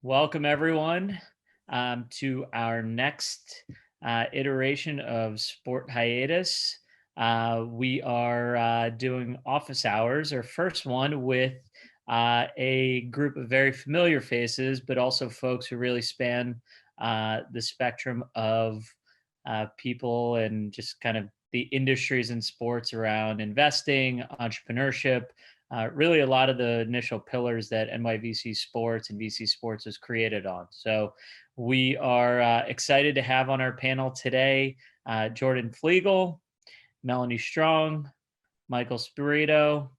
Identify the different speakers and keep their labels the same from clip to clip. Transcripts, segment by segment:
Speaker 1: Welcome, everyone, to our next iteration of Sport Hiatus. We are doing office hours, our first one with a group of very familiar faces, but also folks who really span the spectrum of people and just kind of the industries and sports around investing, entrepreneurship, really a lot of the initial pillars that NYVC Sports and VC Sports was created on. So we are excited to have on our panel today Jordan Flegel, Melanie Strong, Michael Spirito,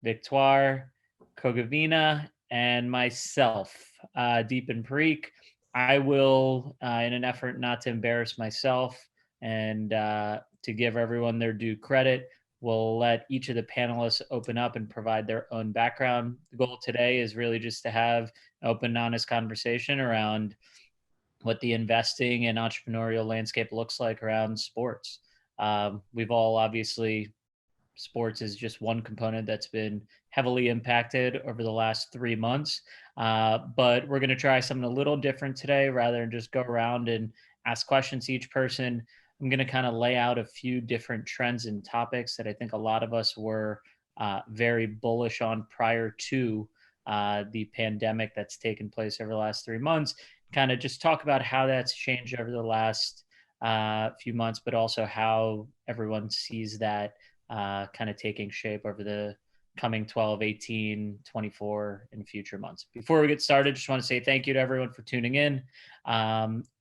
Speaker 1: Victoire Kogavina, and myself, Deepan Parikh. I will, in an effort not to embarrass myself and to give everyone their due credit, we'll let each of the panelists open up and provide their own background. The goal today is really just to have an open, honest conversation around what the investing and entrepreneurial landscape looks like around sports. We've all obviously sports is just one component that's been heavily impacted over the last 3 months. But we're going to try something a little different today rather than just go around and ask questions to each person. I'm going to kind of lay out a few different trends and topics that I think a lot of us were very bullish on prior to the pandemic that's taken place over the last 3 months. Kind of just talk about how that's changed over the last few months, but also how everyone sees that kind of taking shape over the coming 12, 18, 24, and future months. Before we get started, just want to say thank you to everyone for tuning in.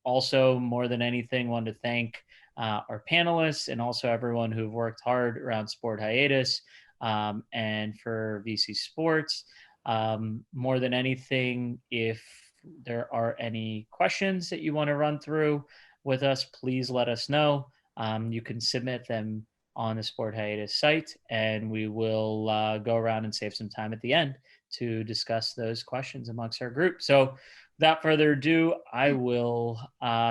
Speaker 1: Also, more than anything, want to thank our panelists and also everyone who've worked hard around Sport Hiatus and for VC Sports. More than anything, if there are any questions that you want to run through with us, please let us know. You can submit them on the Sport Hiatus site, and we will go around and save some time at the end to discuss those questions amongst our group. So without further ado, I will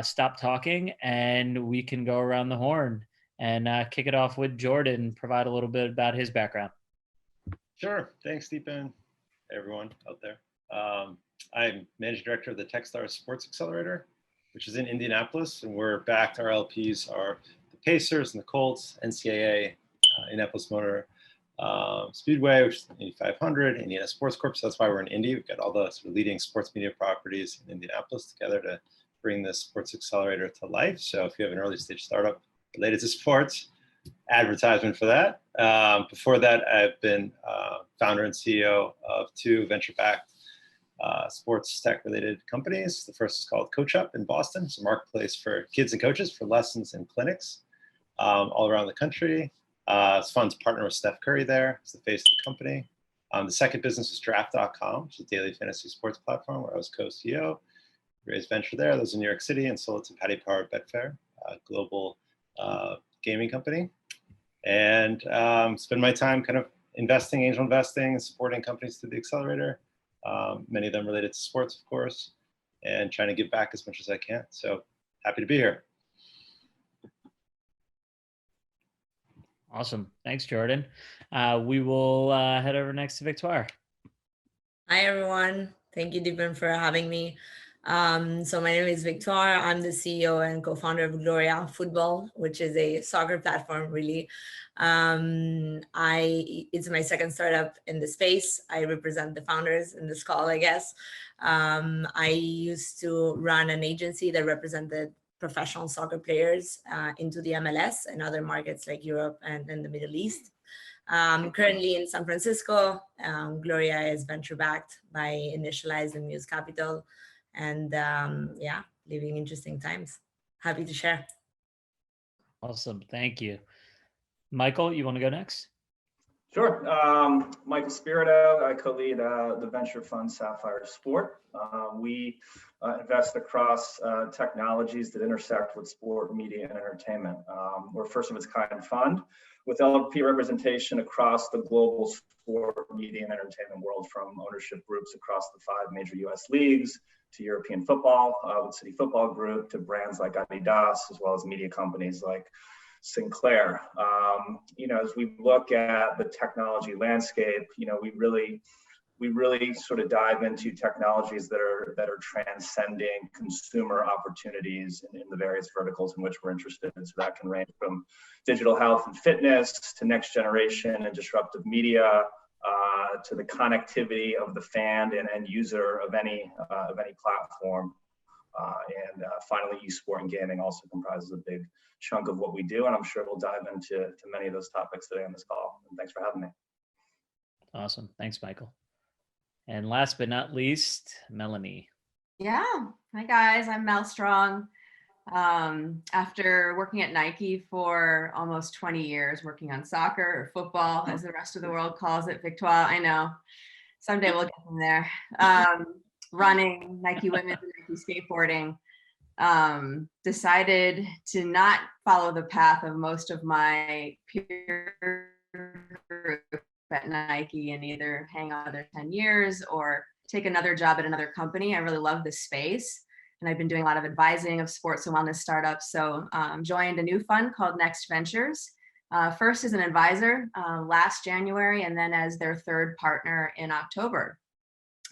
Speaker 1: stop talking and we can go around the horn and kick it off with Jordan, provide a little bit about his background.
Speaker 2: Sure. Thanks, Deepan. Hey, everyone out there. I'm Managing Director of the Techstars Sports Accelerator, which is in Indianapolis, and we're backed. Our LPs are the Pacers and the Colts, NCAA, Indianapolis Motor Speedway, which is Indy 500, Indiana Sports Corp. So that's why we're in Indy. We've got all the sort of leading sports media properties in Indianapolis together to bring this Sports Accelerator to life. So if you have an early stage startup related to sports, advertisement for that. Before that, I've been founder and CEO of two venture-backed sports tech-related companies. The first is called CoachUp in Boston. It's a marketplace for kids and coaches for lessons and clinics all around the country. It's fun to partner with Steph Curry there. It's the face of the company. The second business is Draft.com, which is a daily fantasy sports platform where I was co-CEO. Raised venture there. I was in New York City and sold it to Paddy Power Betfair, a global gaming company. And spend my time kind of investing, angel investing, and supporting companies through the accelerator. Many of them related to sports, of course, and trying to give back as much as I can. So happy to be here.
Speaker 1: Awesome. Thanks, Jordan. We will head over next to Victoire.
Speaker 3: Hi, everyone. Thank you, Deepan, for having me. So my name is Victoire. I'm the CEO and co-founder of Gloria Football, which is a soccer platform, really. It's my second startup in the space. I represent the founders in this call, I guess. I used to run an agency that represented professional soccer players into the MLS and other markets like Europe and the Middle East. Currently in San Francisco. Gloria is venture-backed by Initialize and Muse Capital. And yeah, living interesting times. Happy to share.
Speaker 1: Awesome. Thank you. Michael, you want to go next?
Speaker 4: Sure. Michael Spirito, I co-lead the venture fund Sapphire Sport. We invest across technologies that intersect with sport, media, and entertainment. We're a first of its kind fund with LP representation across the global sport, media, and entertainment world, from ownership groups across the 5 major US leagues to European football with City Football Group, to brands like Adidas, as well as media companies like Sinclair. As we look at the technology landscape, we really we really sort of dive into technologies that are transcending consumer opportunities in the various verticals in which we're interested in. So that can range from digital health and fitness to next generation and disruptive media, to the connectivity of the fan and end user of any platform. And finally, esport and gaming also comprises a big chunk of what we do. And I'm sure we'll dive into many of those topics today on this call. And thanks for having me.
Speaker 1: Awesome. Thanks, Michael. And last but not least, Melanie.
Speaker 5: Yeah. Hi, guys. I'm Mel Strong. After working at Nike for almost 20 years, working on soccer or football, as the rest of the world calls it, Victoire, I know. Someday we'll get them there. Running, Nike women's and Nike skateboarding, decided to not follow the path of most of my peer group at Nike and either hang on another 10 years or take another job at another company. I really love this space. And I've been doing a lot of advising of sports and wellness startups. So joined a new fund called Next Ventures. First as an advisor last January, and then as their third partner in October.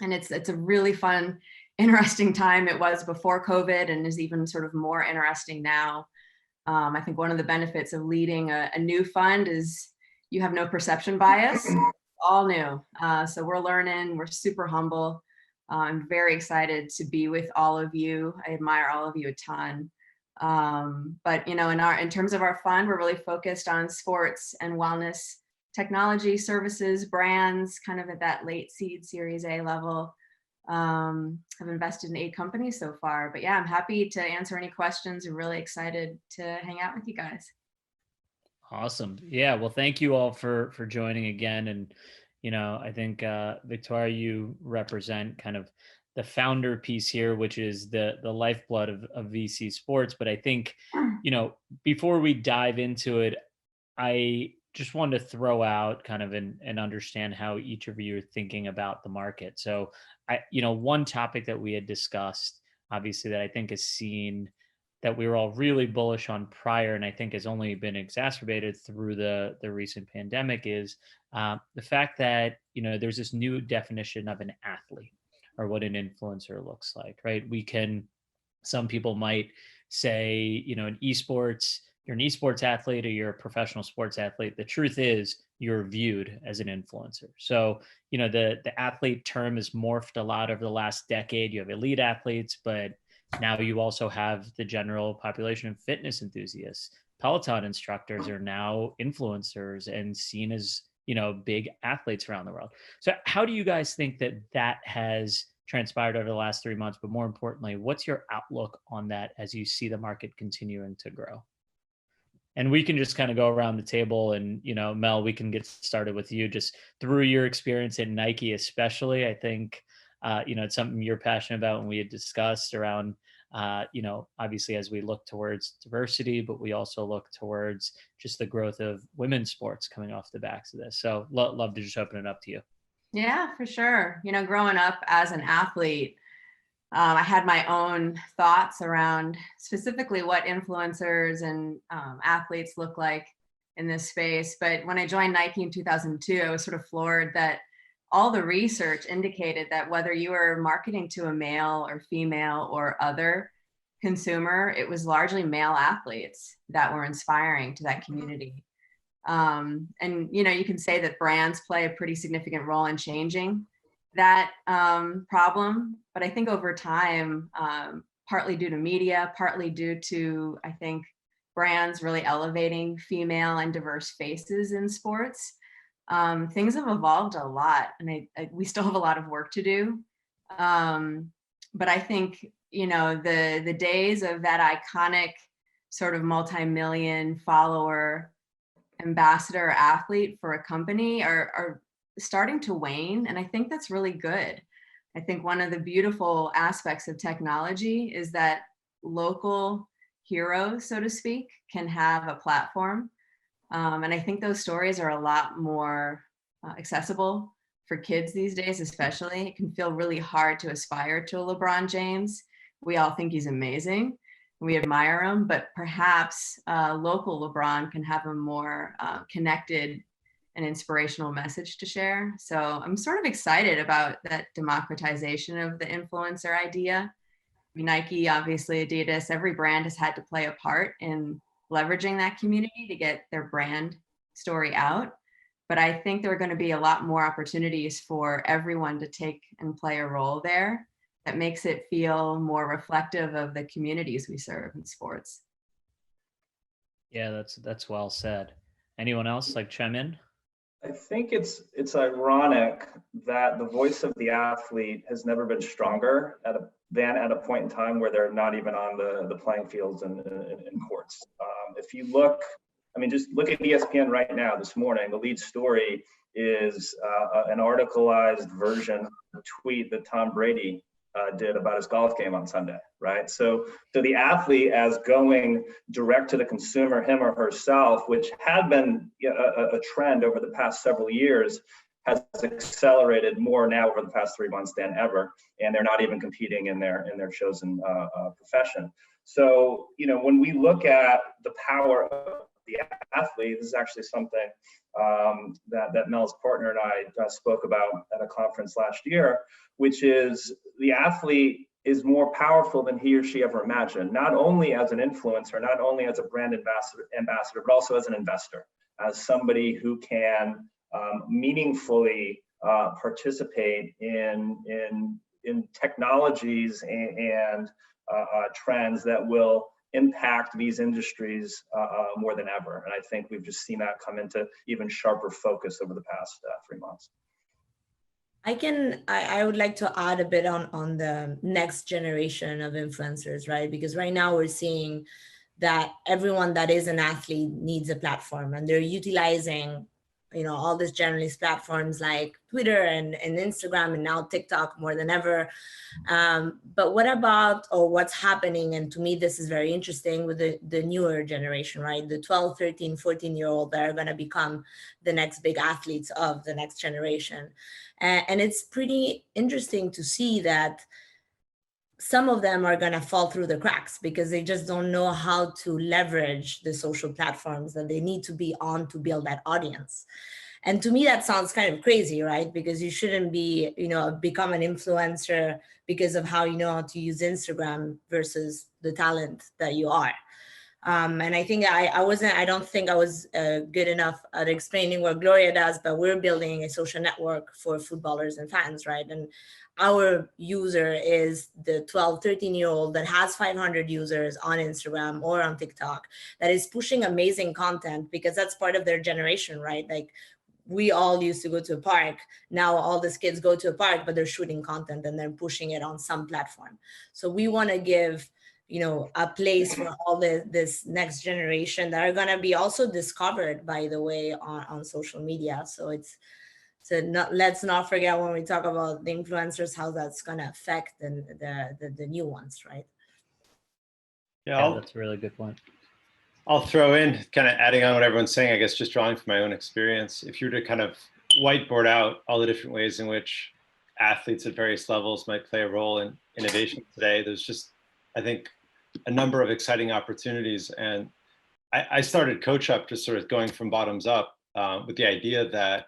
Speaker 5: And it's a really fun, interesting time. It was before COVID and is even sort of more interesting now. I think one of the benefits of leading a new fund is you have no perception bias, all new. So we're learning, we're super humble. I'm very excited to be with all of you. I admire all of you a ton. But in terms of our fund, we're really focused on sports and wellness technology, services, brands, kind of at that late seed Series A level. I've invested in 8 companies so far, but yeah, I'm happy to answer any questions. I'm really excited to hang out with you guys.
Speaker 1: Awesome. Yeah. Well, thank you all for joining again. And, I think, Victoire, you represent kind of the founder piece here, which is the lifeblood of VC sports. But I think, before we dive into it, I just wanted to throw out kind of and understand how each of you are thinking about the market. So one topic that we had discussed, obviously, that I think is seen that we were all really bullish on prior, and I think has only been exacerbated through the recent pandemic, is the fact that, there's this new definition of an athlete or what an influencer looks like, right? Some people might say, in esports, you're an esports athlete or you're a professional sports athlete. The truth is you're viewed as an influencer. So, the athlete term has morphed a lot over the last decade. You have elite athletes, but now you also have the general population of fitness enthusiasts. Peloton instructors are now influencers and seen as, big athletes around the world. So how do you guys think that has transpired over the last 3 months? But more importantly, what's your outlook on that as you see the market continuing to grow? And we can just kind of go around the table and, Mel, we can get started with you just through your experience at Nike, especially. I think, it's something you're passionate about, and we had discussed around, obviously as we look towards diversity, but we also look towards just the growth of women's sports coming off the backs of this. So love to just open it up to you.
Speaker 5: Yeah, for sure. Growing up as an athlete, I had my own thoughts around specifically what influencers and athletes look like in this space. But when I joined Nike in 2002, I was sort of floored that all the research indicated that whether you were marketing to a male or female or other consumer, it was largely male athletes that were inspiring to that community. And, you can say that brands play a pretty significant role in changing that problem. But I think over time, partly due to media, partly due to, I think, brands really elevating female and diverse faces in sports, things have evolved a lot, and we still have a lot of work to do. But I think, the days of that iconic sort of multi-million follower ambassador athlete for a company are starting to wane. And I think that's really good. I think one of the beautiful aspects of technology is that local heroes, so to speak, can have a platform. And I think those stories are a lot more accessible for kids these days, especially. It can feel really hard to aspire to a LeBron James. We all think he's amazing. We admire him, but perhaps local LeBron can have a more connected an inspirational message to share. So I'm sort of excited about that democratization of the influencer idea. Nike, obviously Adidas, every brand has had to play a part in leveraging that community to get their brand story out. But I think there are going to be a lot more opportunities for everyone to take and play a role there that makes it feel more reflective of the communities we serve in sports.
Speaker 1: Yeah, that's well said. Anyone else like chime in?
Speaker 4: I think it's ironic that the voice of the athlete has never been stronger than at a point in time where they're not even on the playing fields and in courts. If you look, I mean, just look at ESPN right now. This morning, the lead story is an articleized version of a tweet that Tom Brady did about his golf game on Sunday, right? So the athlete, as going direct to the consumer, him or herself, which had been a trend over the past several years, has accelerated more now over the past 3 months than ever, and they're not even competing in their chosen profession. So, you know, when we look at the power of the athlete, this is actually something that Mel's partner and I spoke about at a conference last year, which is the athlete is more powerful than he or she ever imagined, not only as an influencer, not only as a brand ambassador, but also as an investor, as somebody who can meaningfully participate in technologies and trends that will impact these industries more than ever. And I think we've just seen that come into even sharper focus over the past 3 months.
Speaker 3: I would like to add a bit on the next generation of influencers, right? Because right now we're seeing that everyone that is an athlete needs a platform, and they're utilizing, you know, all these generalist platforms like Twitter and Instagram and now TikTok more than ever. But what about, or what's happening, and to me, this is very interesting with the newer generation, right? The 12, 13, 14-year-old that are gonna become the next big athletes of the next generation. And it's pretty interesting to see that some of them are going to fall through the cracks because they just don't know how to leverage the social platforms that they need to be on to build that audience. And to me, that sounds kind of crazy, right? Because you shouldn't be, you know, become an influencer because of how you know how to use Instagram versus the talent that you are. And I think I don't think I was good enough at explaining what Gloria does, but we're building a social network for footballers and fans, right? And our user is the 12, 13-year-old that has 500 users on Instagram or on TikTok that is pushing amazing content because that's part of their generation, right? Like, we all used to go to a park. Now all these kids go to a park, but they're shooting content and they're pushing it on some platform. So we want to give, you know, a place for all this next generation that are going to be also discovered, by the way, on social media. So let's not forget when we talk about the influencers, how that's going to affect the new ones, right?
Speaker 1: Yeah, that's a really good point.
Speaker 2: I'll throw in, kind of adding on what everyone's saying, I guess, just drawing from my own experience. If you were to kind of whiteboard out all the different ways in which athletes at various levels might play a role in innovation today, there's just, I think, a number of exciting opportunities. And I started Coach Up just sort of going from bottoms up with the idea that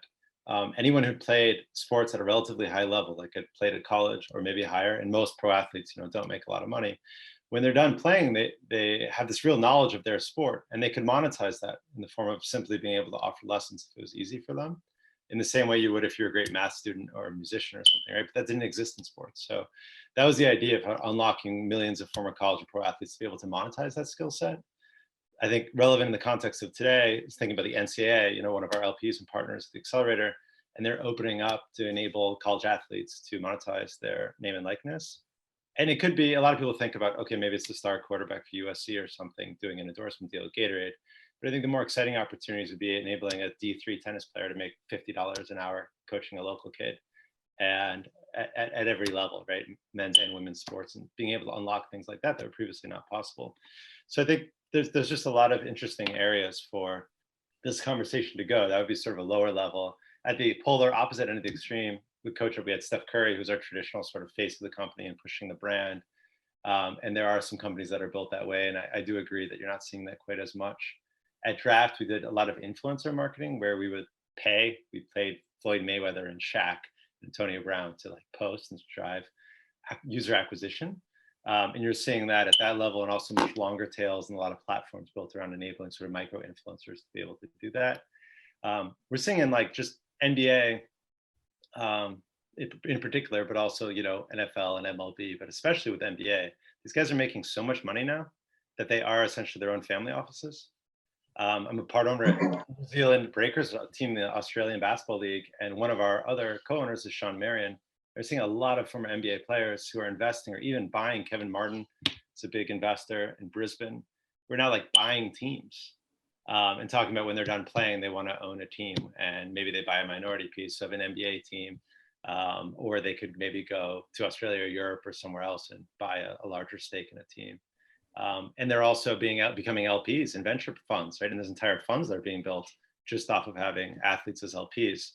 Speaker 2: anyone who played sports at a relatively high level, like had played at college or maybe higher, and most pro athletes, you know, don't make a lot of money. When they're done playing, they have this real knowledge of their sport, and they could monetize that in the form of simply being able to offer lessons if it was easy for them, in the same way you would if you're a great math student or a musician or something, right? But that didn't exist in sports. So that was the idea of unlocking millions of former college and pro athletes to be able to monetize that skill set. I think relevant in the context of today is thinking about the NCAA, you know, one of our LPs and partners, the accelerator, and they're opening up to enable college athletes to monetize their name and likeness. And it could be, a lot of people think about, okay, maybe it's the star quarterback for USC or something doing an endorsement deal with Gatorade. But I think the more exciting opportunities would be enabling a D3 tennis player to make $50 an hour coaching a local kid, and at every level, right? Men's and women's sports, and being able to unlock things like that that were previously not possible. So I think there's just a lot of interesting areas for this conversation to go. That would be sort of a lower level. At the polar opposite end of the extreme, with Coach Up, we had Steph Curry, who's our traditional sort of face of the company and pushing the brand. And there are some companies that are built that way. And I do agree that you're not seeing that quite as much. At Draft, we did a lot of influencer marketing where we would pay. We paid Floyd Mayweather and Shaq and Antonio Brown to like post and drive user acquisition. And you're seeing that at that level, and also much longer tails and a lot of platforms built around enabling sort of micro influencers to be able to do that. We're seeing in like just NBA in particular, but also, you know, NFL and MLB, but especially with NBA, these guys are making so much money now that they are essentially their own family offices. I'm a part owner at New Zealand Breakers, a team in the Australian Basketball League, and one of our other co-owners is Sean Marion. They're seeing a lot of former NBA players who are investing or even buying. Kevin Martin is a big investor in Brisbane. We're now like buying teams and talking about when they're done playing, they want to own a team, and maybe they buy a minority piece of an NBA team, or they could maybe go to Australia or Europe or somewhere else and buy a larger stake in a team. And they're also becoming LPs and venture funds, right? And there's entire funds that are being built just off of having athletes as LPs.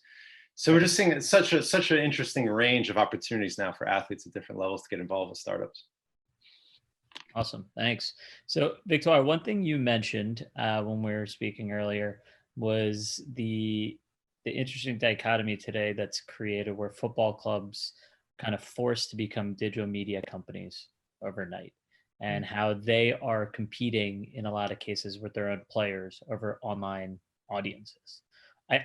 Speaker 2: So we're just seeing such an interesting range of opportunities now for athletes at different levels to get involved with startups.
Speaker 1: Awesome, thanks. So Victoire, one thing you mentioned when we were speaking earlier was the interesting dichotomy today that's created where football clubs kind of forced to become digital media companies overnight, and how they are competing in a lot of cases with their own players over online audiences.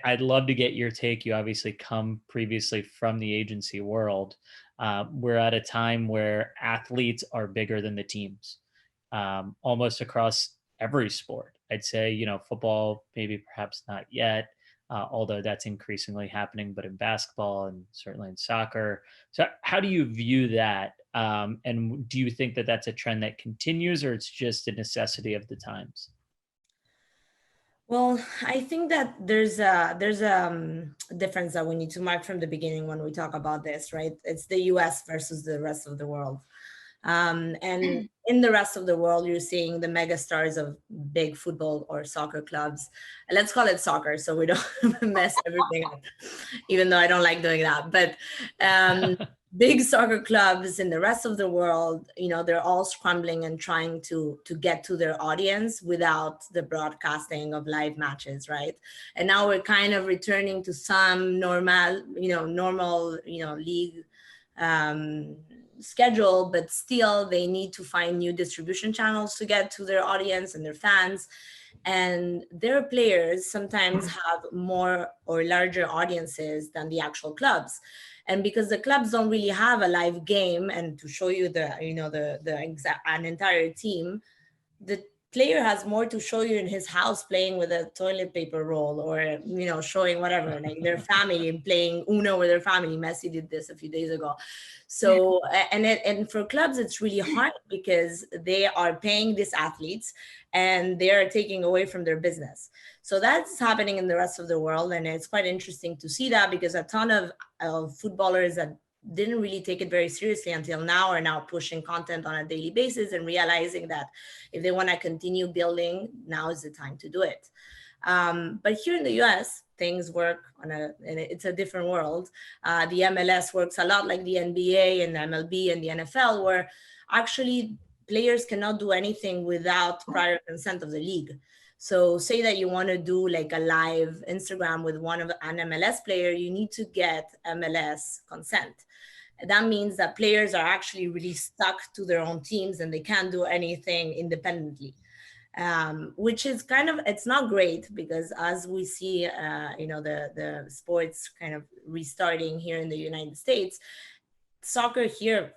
Speaker 1: I'd love to get your take. You obviously come previously from the agency world. We're at a time where athletes are bigger than the teams, almost across every sport. I'd say, you know, football, maybe perhaps not yet, although that's increasingly happening, but in basketball and certainly in soccer. So how do you view that? And do you think that that's a trend that continues, or it's just a necessity of the times?
Speaker 3: Well, I think that there's a difference that we need to mark from the beginning when we talk about this, right? It's the US versus the rest of the world. And in the rest of the world, you're seeing the mega stars of big football or soccer clubs. And let's call it soccer so we don't mess everything up, even though I don't like doing that. But big soccer clubs in the rest of the world, you know, they're all scrambling and trying to get to their audience without the broadcasting of live matches, right? And now we're kind of returning to some normal league schedule, but still they need to find new distribution channels to get to their audience and their fans. And their players sometimes have more or larger audiences than the actual clubs. And because the clubs don't really have a live game and to show you an entire team, the player has more to show you in his house playing with a toilet paper roll, or, you know, showing whatever, like their family playing Uno with their family. Messi did this a few days ago. So, and for clubs, it's really hard because they are paying these athletes and they are taking away from their business. So that's happening in the rest of the world. And it's quite interesting to see that, because a ton of footballers that didn't really take it very seriously until now are now pushing content on a daily basis and realizing that if they want to continue building, now is the time to do it. But here in the US, things work and it's a different world. The MLS works a lot like the NBA and the MLB and the NFL, where actually players cannot do anything without prior consent of the league. So say that you want to do like a live Instagram with an MLS player, you need to get MLS consent. That means that players are actually really stuck to their own teams and they can't do anything independently. Which is it's not great, because as we see, the sports kind of restarting here in the United States, soccer here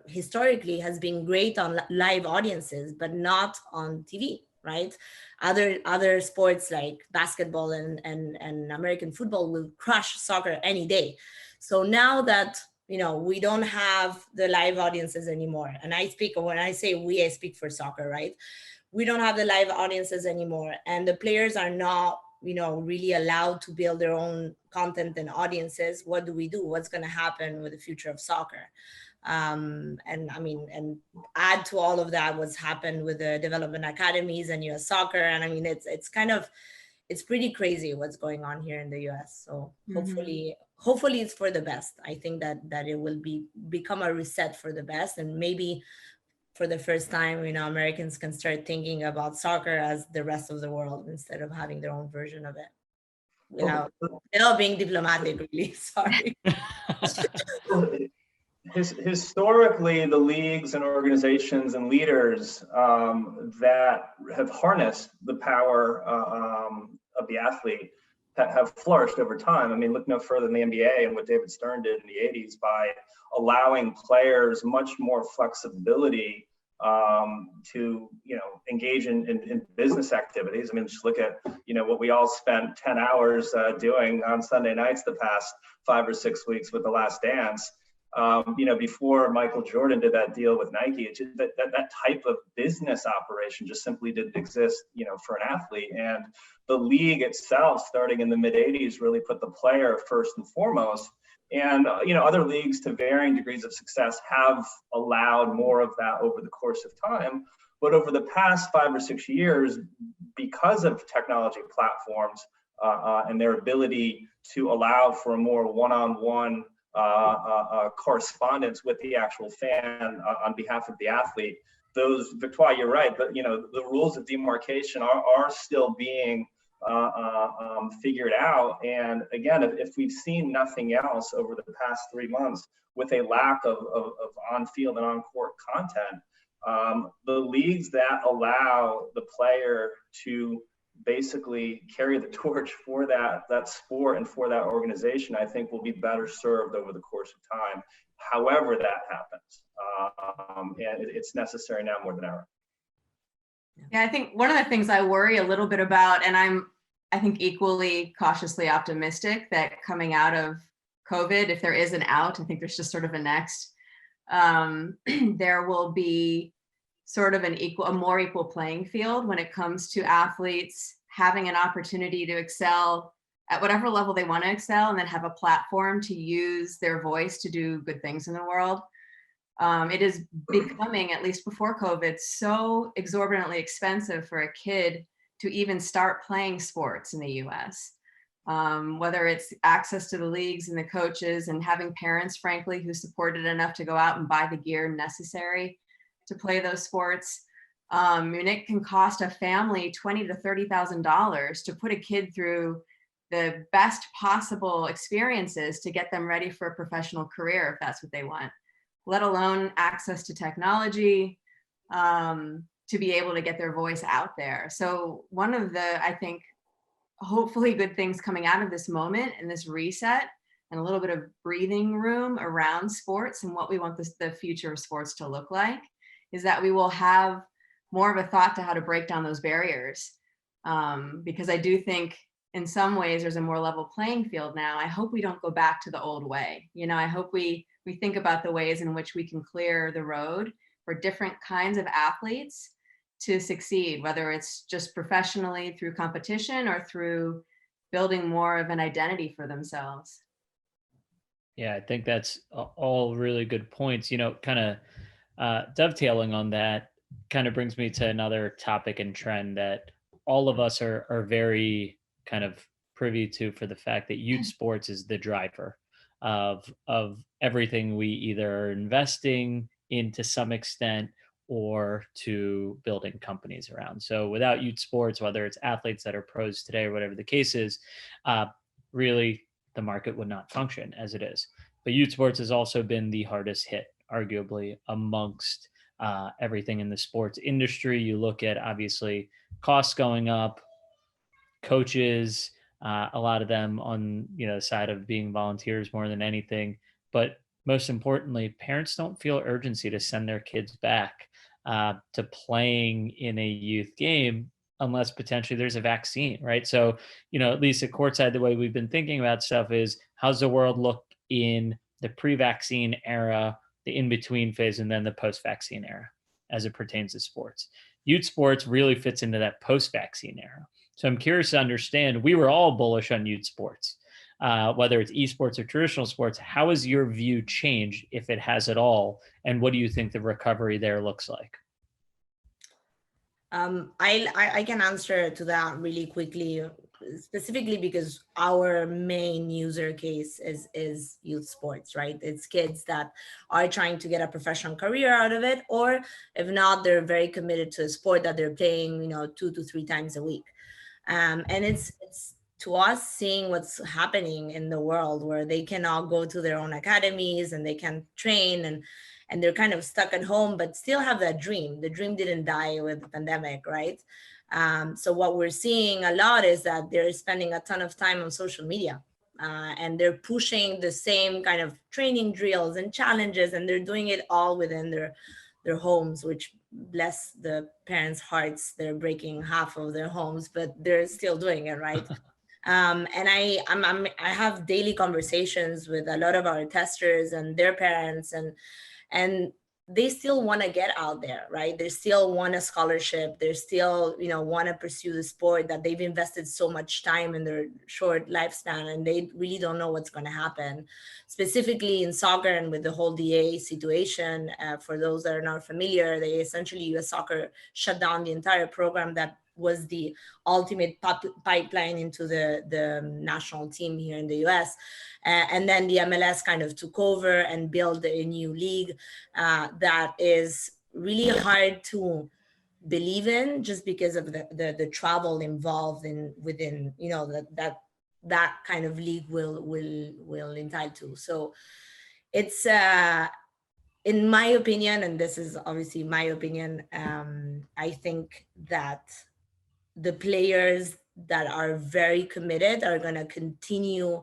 Speaker 3: historically has been great on live audiences, but not on TV, right? Other sports like basketball and American football will crush soccer any day. So now that, you know, we don't have the live audiences anymore, and when I say we, I speak for soccer, right? We don't have the live audiences anymore, and the players are not, you know, really allowed to build their own content and audiences. What do we do? What's going to happen with the future of soccer? And add to all of that what's happened with the development academies and US soccer. And I mean, it's pretty crazy what's going on here in the US. So hopefully it's for the best. I think that it will become a reset for the best, and maybe for the first time, you know, Americans can start thinking about soccer as the rest of the world instead of having their own version of it. being diplomatic, really. Sorry.
Speaker 4: Historically, the leagues and organizations and leaders that have harnessed the power of the athlete have flourished over time. I mean, look no further than the NBA and what David Stern did in the 80s by allowing players much more flexibility to engage in business activities. I mean, just look at what we all spent 10 hours doing on Sunday nights the past 5 or 6 weeks with The Last Dance. Before Michael Jordan did that deal with Nike, that type of business operation just simply didn't exist, for an athlete. And the league itself, starting in the mid 80s, really put the player first and foremost. And, other leagues to varying degrees of success have allowed more of that over the course of time. But over the past 5 or 6 years, because of technology platforms and their ability to allow for a more one-on-one correspondence with the actual fan on behalf of the athlete, Victoire, you're right, but the rules of demarcation are still being figured out. And again, if we've seen nothing else over the past 3 months with a lack of on-field and on-court content, the leagues that allow the player to basically carry the torch for that sport and for that organization, I think will be better served over the course of time, however that happens. And it's necessary now more than ever.
Speaker 5: Yeah, I think one of the things I worry a little bit about, and I think equally cautiously optimistic that coming out of COVID, if there is an out, I think there's just sort of a next, there will be sort of a more equal playing field when it comes to athletes having an opportunity to excel at whatever level they want to excel, and then have a platform to use their voice to do good things in the world. It is becoming, at least before COVID, so exorbitantly expensive for a kid to even start playing sports in the US. Whether it's access to the leagues and the coaches and having parents, frankly, who supported enough to go out and buy the gear necessary to play those sports. And it can cost a family $20,000 to $30,000 to put a kid through the best possible experiences to get them ready for a professional career, if that's what they want, let alone access to technology to be able to get their voice out there. So one of the, I think, hopefully good things coming out of this moment and this reset and a little bit of breathing room around sports and what we want the future of sports to look like is that we will have more of a thought to how to break down those barriers. Because I do think in some ways there's a more level playing field now. I hope we don't go back to the old way. I hope we think about the ways in which we can clear the road for different kinds of athletes to succeed, whether it's just professionally through competition or through building more of an identity for themselves.
Speaker 1: Yeah, I think that's all really good points. Kind of dovetailing on that kind of brings me to another topic and trend that all of us are very kind of privy to, for the fact that youth sports is the driver of everything we either are investing in to some extent or to building companies around. So without youth sports, whether it's athletes that are pros today or whatever the case is, really the market would not function as it is. But youth sports has also been the hardest hit, arguably, amongst everything in the sports industry. You look at, obviously, costs going up, coaches, a lot of them on the side of being volunteers more than anything. But most importantly, parents don't feel urgency to send their kids back to playing in a youth game unless potentially there's a vaccine, right? So, at least at courtside, the way we've been thinking about stuff is, how's the world look in the pre-vaccine era, the in-between phase, and then the post-vaccine era as it pertains to sports? Youth sports really fits into that post-vaccine era. So I'm curious to understand, we were all bullish on youth sports, whether it's esports or traditional sports. How has your view changed, if it has at all? And what do you think the recovery there looks like?
Speaker 3: I can answer to that really quickly, specifically because our main user case is youth sports, right? It's kids that are trying to get a professional career out of it, or if not, they're very committed to a sport that they're playing, 2 to 3 times a week. And it's to us, seeing what's happening in the world where they cannot go to their own academies and they can train and they're kind of stuck at home, but still have that dream. The dream didn't die with the pandemic, right? So what we're seeing a lot is that they're spending a ton of time on social media, and they're pushing the same kind of training drills and challenges, and they're doing it all within their homes, which bless the parents' hearts. They're breaking half of their homes, but they're still doing it, right? And I have daily conversations with a lot of our testers and their parents, and they still want to get out there, right? They still want a scholarship. They still, want to pursue the sport that they've invested so much time in their short lifespan, and they really don't know what's going to happen. Specifically in soccer and with the whole DA situation, for those that are not familiar, they essentially, US Soccer shut down the entire program that was the ultimate pipeline into the national team here in the US. And then the MLS kind of took over and built a new league that is really hard to believe in, just because of the travel involved within that kind of league will entitle to. So it's in my opinion, and this is obviously my opinion, I think that the players that are very committed are going to continue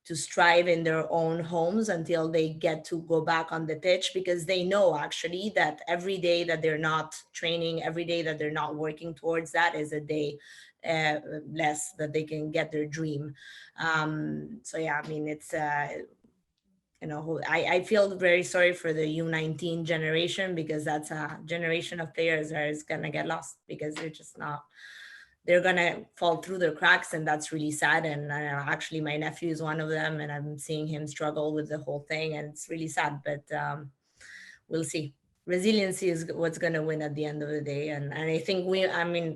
Speaker 3: to strive in their own homes until they get to go back on the pitch, because they know actually that every day that they're not training, every day that they're not working towards that is a day less that they can get their dream. So yeah, I mean, it's I feel very sorry for the U19 generation, because that's a generation of players that is gonna get lost, because they're just not, they're gonna fall through the cracks, and that's really sad. And actually my nephew is one of them, and I'm seeing him struggle with the whole thing, and it's really sad, but we'll see. Resiliency is what's gonna win at the end of the day. And I think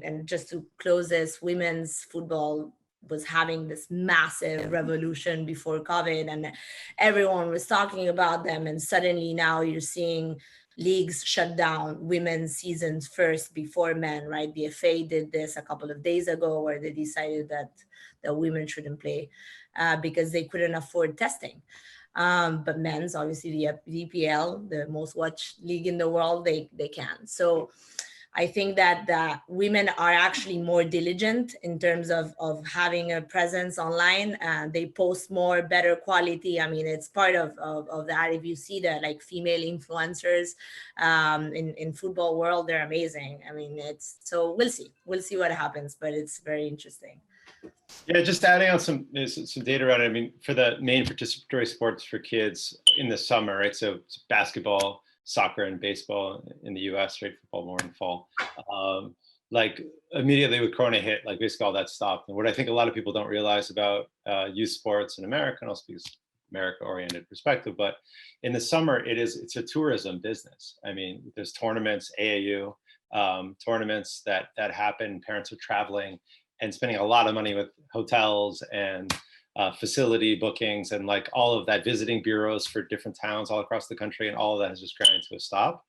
Speaker 3: and just to close this, women's football was having this massive revolution before COVID, and everyone was talking about them, and suddenly now you're seeing leagues shut down women's seasons first before men, right? The FA did this a couple of days ago, where they decided that women shouldn't play because they couldn't afford testing. But men's, obviously the EPL, the most watched league in the world, they can. So I think that women are actually more diligent in terms of having a presence online. They post more, better quality. I mean, it's part of that. If you see the female influencers in football world, they're amazing. I mean, so we'll see what happens, but it's very interesting.
Speaker 2: Yeah, just adding on some data around it. I mean, for the main participatory sports for kids in the summer, right? So it's basketball, soccer, and baseball in the US, right? Football more in fall. Immediately with Corona hit, basically all that stopped. And what I think a lot of people don't realize about youth sports in America, and I'll speak America-oriented perspective, but in the summer, it's a tourism business. I mean, there's tournaments, AAU tournaments that happen. Parents are traveling and spending a lot of money with hotels and facility bookings and all of that, visiting bureaus for different towns all across the country, and all of that has just ground to a stop.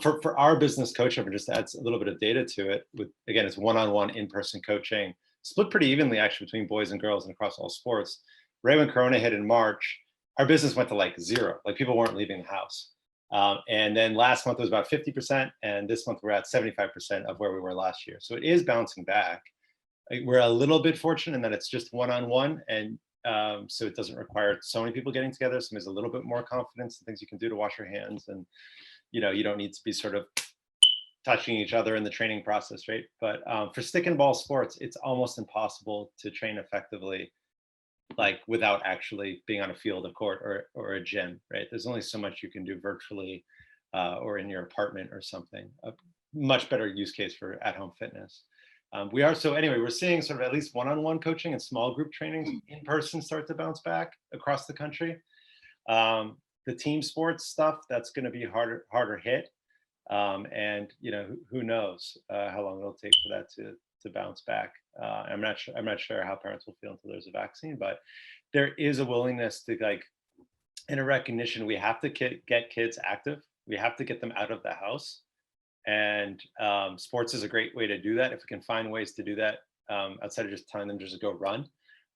Speaker 2: For our business coach, just adds a little bit of data to it. Again, it's one-on-one in-person coaching, split pretty evenly actually between boys and girls and across all sports. Right when Corona hit in March, our business went to zero. People weren't leaving the house. And then last month it was about 50%, and this month we're at 75% of where we were last year. So it is bouncing back. We're a little bit fortunate in that it's just one-on-one, and so it doesn't require so many people getting together. So there's a little bit more confidence and things you can do to wash your hands, and you don't need to be sort of touching each other in the training process, right? But for stick and ball sports, it's almost impossible to train effectively, without actually being on a field, of court, or a gym, right? There's only so much you can do virtually or in your apartment or something. A much better use case for at-home fitness. We're seeing sort of at least one-on-one coaching and small group trainings in person start to bounce back across the country. The team sports stuff, that's going to be harder hit. And who knows how long it'll take for that to bounce back. I'm not sure how parents will feel until there's a vaccine, but there is a willingness to and a recognition we have to get kids active. We have to get them out of the house. And sports is a great way to do that. If we can find ways to do that outside of just telling them just to go run,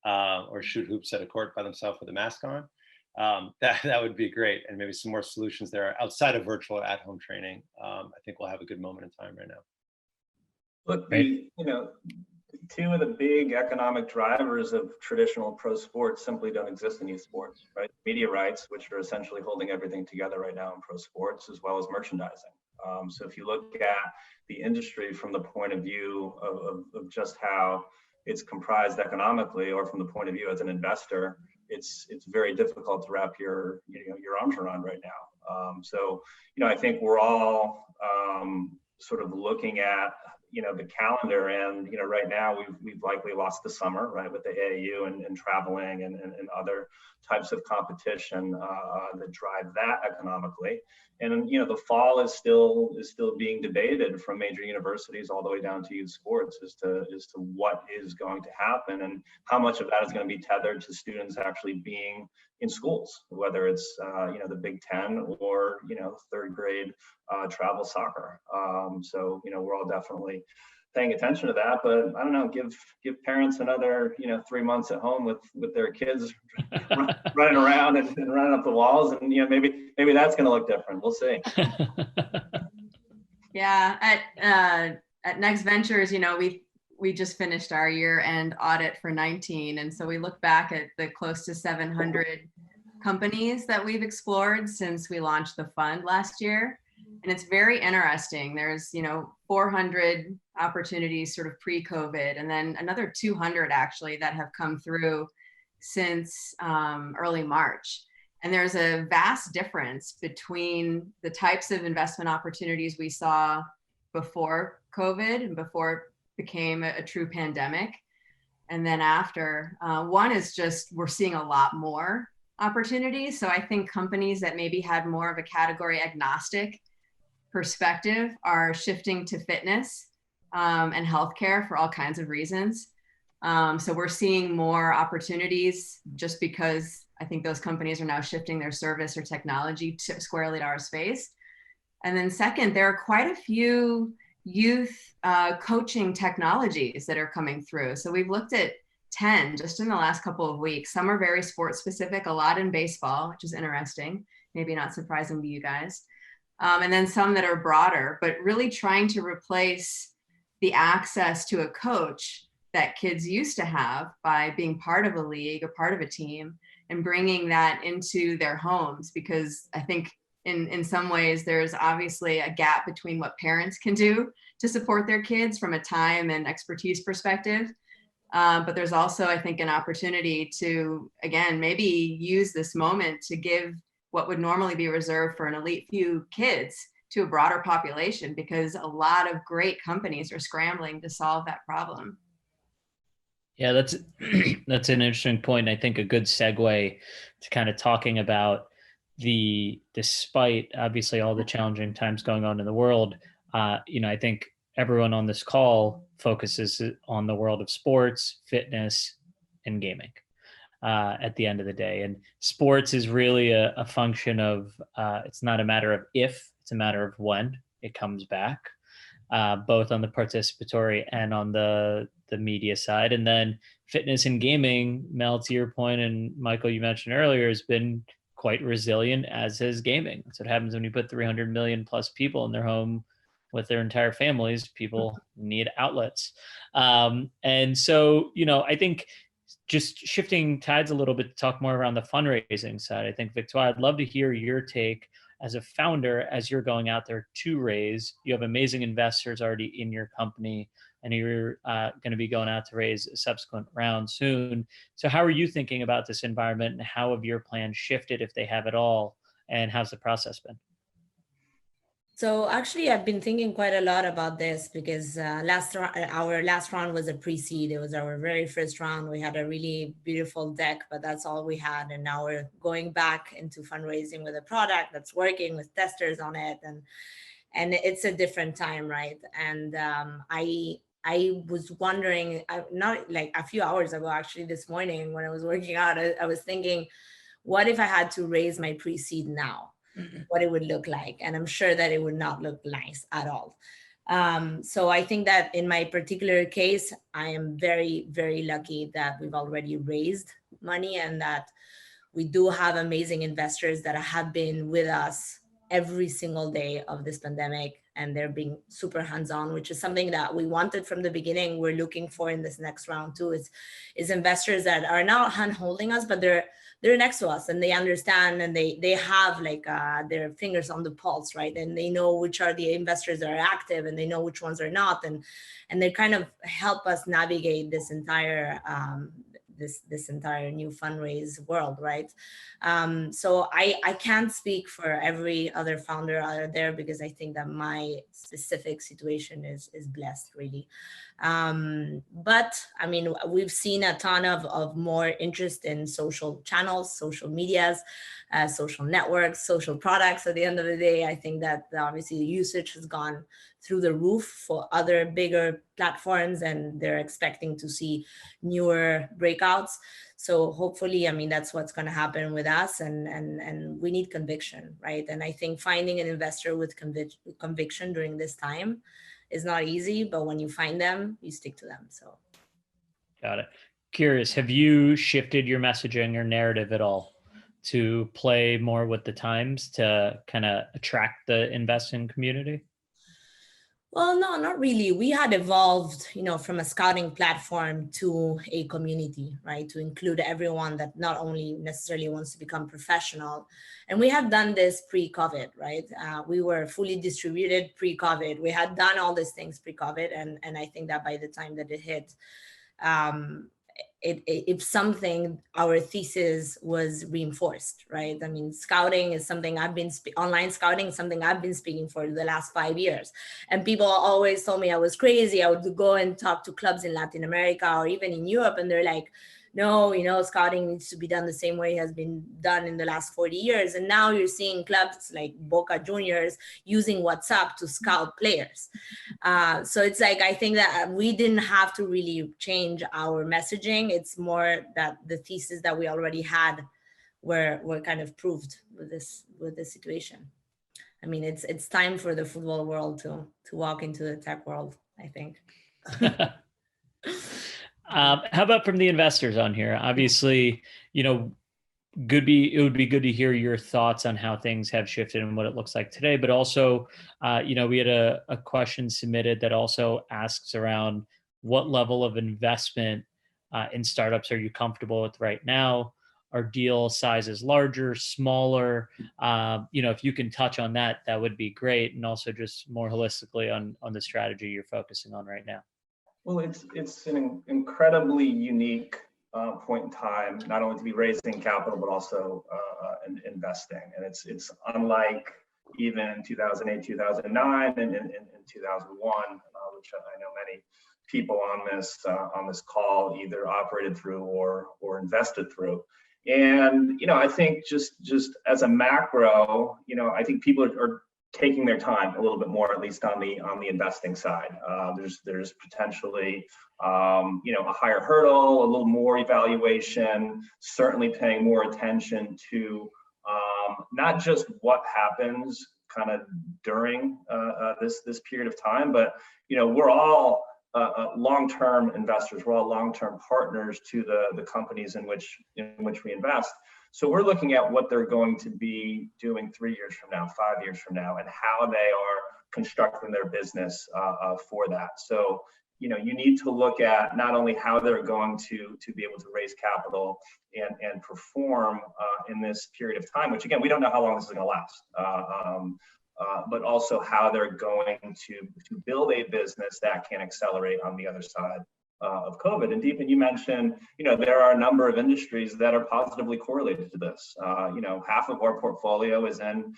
Speaker 2: or shoot hoops at a court by themselves with a mask on. That would be great, and maybe some more solutions there outside of virtual at-home training. I think we'll have a good moment in time right now.
Speaker 4: Look, two of the big economic drivers of traditional pro sports simply don't exist in youth sports, right? Media rights, which are essentially holding everything together right now in pro sports, as well as merchandising. So if you look at the industry from the point of view of just how it's comprised economically, or from the point of view as an investor, it's very difficult to wrap your arms around right now. So I think we're all sort of looking at the calendar, and right now we've likely lost the summer, right, with the AAU and traveling and other types of competition that drive that economically. And the fall is still being debated from major universities all the way down to youth sports as to what is going to happen, and how much of that is going to be tethered to students actually being in schools, whether it's the Big Ten or third grade travel soccer. So we're all definitely paying attention to that, but I don't know, give parents another 3 months at home with their kids running around and running up the walls, and maybe that's going to look different. We'll see.
Speaker 5: Yeah, at Next Ventures, we just finished our year-end audit for 19, and so we look back at the close to 700 companies that we've explored since we launched the fund last year. And it's very interesting. There's, 400 opportunities sort of pre-COVID, and then another 200 actually that have come through since early March. And there's a vast difference between the types of investment opportunities we saw before COVID and before it became a true pandemic, and then after. One is just we're seeing a lot more opportunities. So I think companies that maybe had more of a category agnostic perspective are shifting to fitness and healthcare for all kinds of reasons. So we're seeing more opportunities just because I think those companies are now shifting their service or technology squarely to our space. And then second, there are quite a few youth coaching technologies that are coming through. So we've looked at 10 just in the last couple of weeks. Some are very sports specific, a lot in baseball, which is interesting, maybe not surprising to you guys. And then some that are broader, but really trying to replace the access to a coach that kids used to have by being part of a league or part of a team, and bringing that into their homes. Because I think in some ways there's obviously a gap between what parents can do to support their kids from a time and expertise perspective. But there's also, I think, an opportunity to, again, maybe use this moment to give what would normally be reserved for an elite few kids to a broader population, because a lot of great companies are scrambling to solve that problem.
Speaker 1: Yeah, that's an interesting point. I think a good segue to kind of talking about despite obviously all the challenging times going on in the world, I think everyone on this call focuses on the world of sports, fitness, and gaming. At the end of the day, and sports is really a function of it's not a matter of if, it's a matter of when it comes back, both on the participatory and on the media side. And then fitness and gaming, Mel, to your point, and Michael, you mentioned earlier, has been quite resilient, as has gaming. That's what happens when you put 300 million plus people in their home with their entire families. People need outlets, and so I think just shifting tides a little bit to talk more around the fundraising side. I think, Victoire, I'd love to hear your take as a founder, as you're going out there to raise. You have amazing investors already in your company, and you're going to be going out to raise a subsequent round soon. So how are you thinking about this environment, and how have your plans shifted, if they have at all, and how's the process been?
Speaker 3: So actually, I've been thinking quite a lot about this, because our last round was a pre-seed. It was our very first round. We had a really beautiful deck, but that's all we had. And now we're going back into fundraising with a product that's working, with testers on it, and it's a different time, right? And I was wondering, not like a few hours ago, actually this morning when I was working out, I was thinking, what if I had to raise my pre-seed now? What it would look like. And I'm sure that it would not look nice at all. So I think that in my particular case, I am very, very lucky that we've already raised money and that we do have amazing investors that have been with us every single day of this pandemic, and they're being super hands-on, which is something that we wanted from the beginning. We're looking for in this next round too, is investors that are not hand-holding us, but they're next to us and they understand, and they have like their fingers on the pulse, right? And they know which are the investors that are active and they know which ones are not, and they kind of help us navigate this entire this entire new fundraise world, right? So I can't speak for every other founder out there, because I think that my specific situation is blessed, really. But I mean, we've seen a ton of more interest in social channels, social medias, social networks, social products. At the end of the day, I think that obviously the usage has gone through the roof for other bigger platforms, and they're expecting to see newer breakouts. So hopefully, I mean, that's what's going to happen with us, and we need conviction, right? And I think finding an investor with conviction during this time is not easy, but when you find them, you stick to them. So.
Speaker 1: Got it. Curious, have you shifted your messaging or narrative at all to play more with the times to kind of attract the investing community?
Speaker 3: Well, no, not really. We had evolved, from a scouting platform to a community, right? To include everyone that not only necessarily wants to become professional. And we had done this pre-COVID, right? We were fully distributed pre-COVID. We had done all these things pre-COVID. And I think that by the time that it hit, if something, our thesis was reinforced, right? I mean, scouting is something online scouting is something I've been speaking for the last 5 years. And people always told me I was crazy. I would go and talk to clubs in Latin America or even in Europe, and they're like, no, scouting needs to be done the same way it has been done in the last 40 years. And now you're seeing clubs like Boca Juniors using WhatsApp to scout players. So it's like, I think that we didn't have to really change our messaging. It's more that the thesis that we already had were kind of proved with this situation. I mean, it's time for the football world to walk into the tech world, I think.
Speaker 1: How about from the investors on here? Obviously, it would be good to hear your thoughts on how things have shifted and what it looks like today. But also, we had a question submitted that also asks around what level of investment in startups are you comfortable with right now? Are deal sizes larger, smaller? If you can touch on that, that would be great. And also just more holistically on the strategy you're focusing on right now.
Speaker 4: Well, it's an incredibly unique point in time, not only to be raising capital, but also investing. And it's unlike even 2008, 2009, and in 2001, which I know many people on this call either operated through or invested through. And I think just as a macro, I think people are taking their time a little bit more, at least on the investing side. There's potentially a higher hurdle, a little more evaluation, certainly paying more attention to not just what happens kind of during this period of time, but we're all long-term investors. We're all long-term partners to the companies in which we invest. So we're looking at what they're going to be doing 3 years from now, 5 years from now, and how they are constructing their business for that. So, you need to look at not only how they're going to be able to raise capital and perform in this period of time, which again, we don't know how long this is going to last, but also how they're going to build a business that can accelerate on the other side of COVID. And Deepan, you mentioned, there are a number of industries that are positively correlated to this. Half of our portfolio is in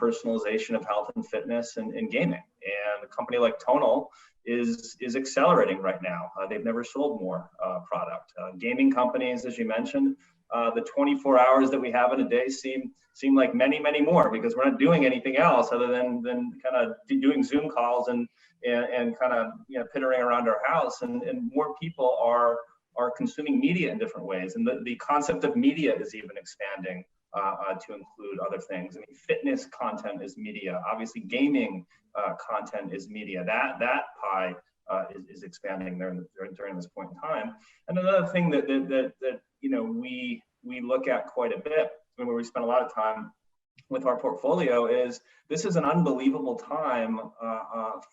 Speaker 4: personalization of health and fitness and gaming. And a company like Tonal is accelerating right now. They've never sold more product. Gaming companies, as you mentioned, the 24 hours that we have in a day seem like many, many more, because we're not doing anything else other than kind of doing Zoom calls and kind of pittering around our house, and more people are consuming media in different ways, and the concept of media is even expanding to include other things. I mean, fitness content is media. Obviously, gaming content is media. That pie is expanding during this point in time. And another thing that you know we look at quite a bit, and where we spend a lot of time with our portfolio, is this is an unbelievable time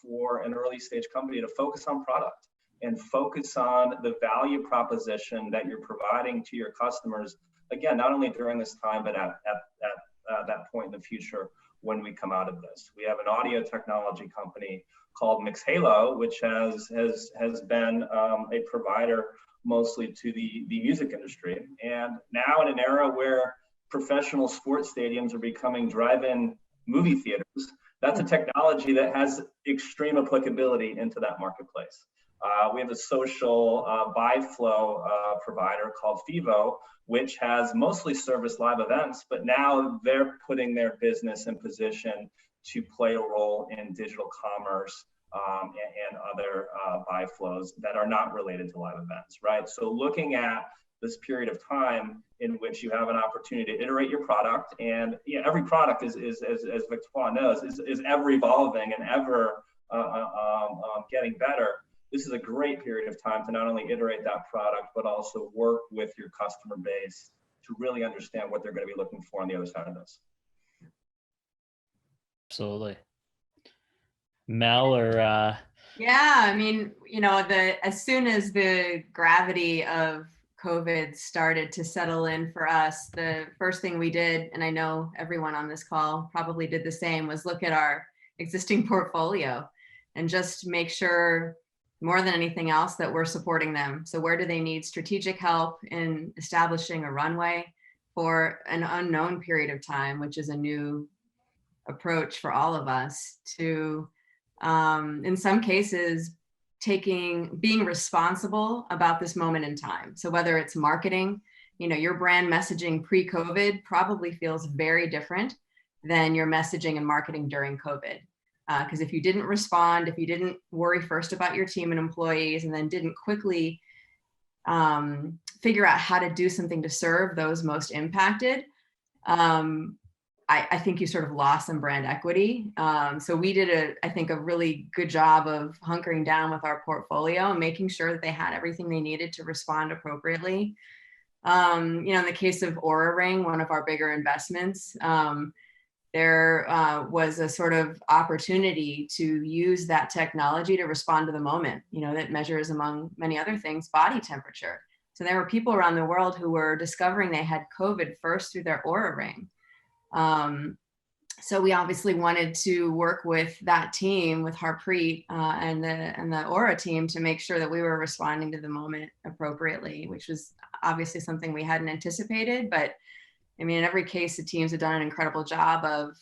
Speaker 4: for an early stage company to focus on product and focus on the value proposition that you're providing to your customers. Again, not only during this time, but at that point in the future when we come out of this. We have an audio technology company called Mixhalo, which has been a provider mostly to the music industry. And now in an era where professional sports stadiums are becoming drive-in movie theaters, that's a technology that has extreme applicability into that marketplace. We have a social buy flow provider called Fivo, which has mostly serviced live events, but now they're putting their business in position to play a role in digital commerce and other buy flows that are not related to live events, right? So looking at this period of time in which you have an opportunity to iterate your product, and every product is as Victoire knows, is ever evolving and ever getting better. This is a great period of time to not only iterate that product, but also work with your customer base to really understand what they're going to be looking for on the other side of this.
Speaker 1: Absolutely. Mel or
Speaker 5: Yeah, I mean, you know, as soon as the gravity of COVID started to settle in for us, the first thing we did, and I know everyone on this call probably did the same, was look at our existing portfolio and just make sure, more than anything else, that we're supporting them. So where do they need strategic help in establishing a runway for an unknown period of time, which is a new approach for all of us, to in some cases being responsible about this moment in time. So whether it's marketing, you know, your brand messaging pre-COVID probably feels very different than your messaging and marketing during COVID. Because if you didn't respond, if you didn't worry first about your team and employees, and then didn't quickly figure out how to do something to serve those most impacted, I think you sort of lost some brand equity. So we did, I think, a really good job of hunkering down with our portfolio and making sure that they had everything they needed to respond appropriately. You know, in the case of Oura Ring, one of our bigger investments, there was a sort of opportunity to use that technology to respond to the moment, you know, that measures, among many other things, body temperature. So there were people around the world who were discovering they had COVID first through their Oura Ring. So we obviously wanted to work with that team, with Harpreet and the Oura team, to make sure that we were responding to the moment appropriately, which was obviously something we hadn't anticipated. But I mean, in every case, the teams have done an incredible job of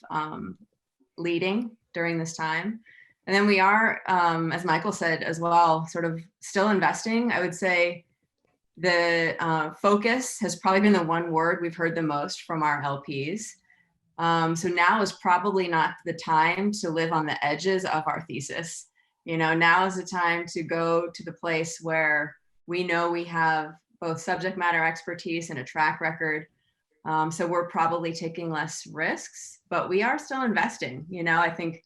Speaker 5: leading during this time. And then we are, as Michael said as well, sort of still investing. I would say the focus has probably been the one word we've heard the most from our LPs. So now is probably not the time to live on the edges of our thesis. You know, now is the time to go to the place where we know we have both subject matter expertise and a track record. So we're probably taking less risks, but we are still investing. You know, I think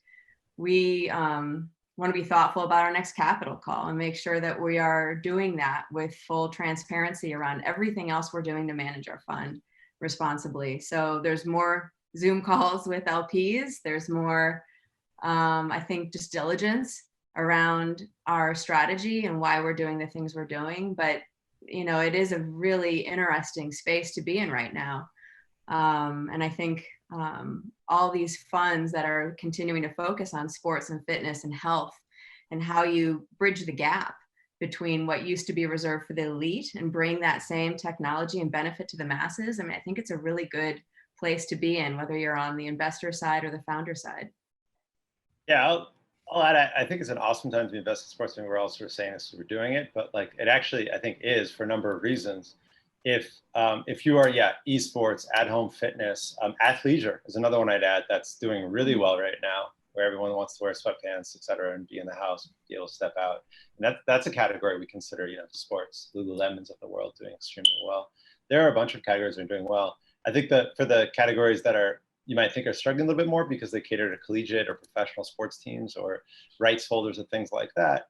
Speaker 5: we want to be thoughtful about our next capital call and make sure that we are doing that with full transparency around everything else we're doing to manage our fund responsibly. So there's more Zoom calls with LPs. There's more, I think, just diligence around our strategy and why we're doing the things we're doing. But, you know, it is a really interesting space to be in right now. And I think all these funds that are continuing to focus on sports and fitness and health and how you bridge the gap between what used to be reserved for the elite and bring that same technology and benefit to the masses. I mean, I think it's a really good place to be in, whether you're on the investor side or the founder side.
Speaker 2: Yeah, I'll add, I think it's an awesome time to be invested in sports. And we're all sort of saying this as we're doing it, but like it actually, I think, is for a number of reasons. If you are, esports, at-home fitness, athleisure is another one I'd add that's doing really well right now, where everyone wants to wear sweatpants, et cetera, and be in the house, be able to step out. And that's a category we consider, you know, sports. Lululemons of the world doing extremely well. There are a bunch of categories that are doing well. I think that for the categories that are, you might think are struggling a little bit more because they cater to collegiate or professional sports teams or rights holders and things like that.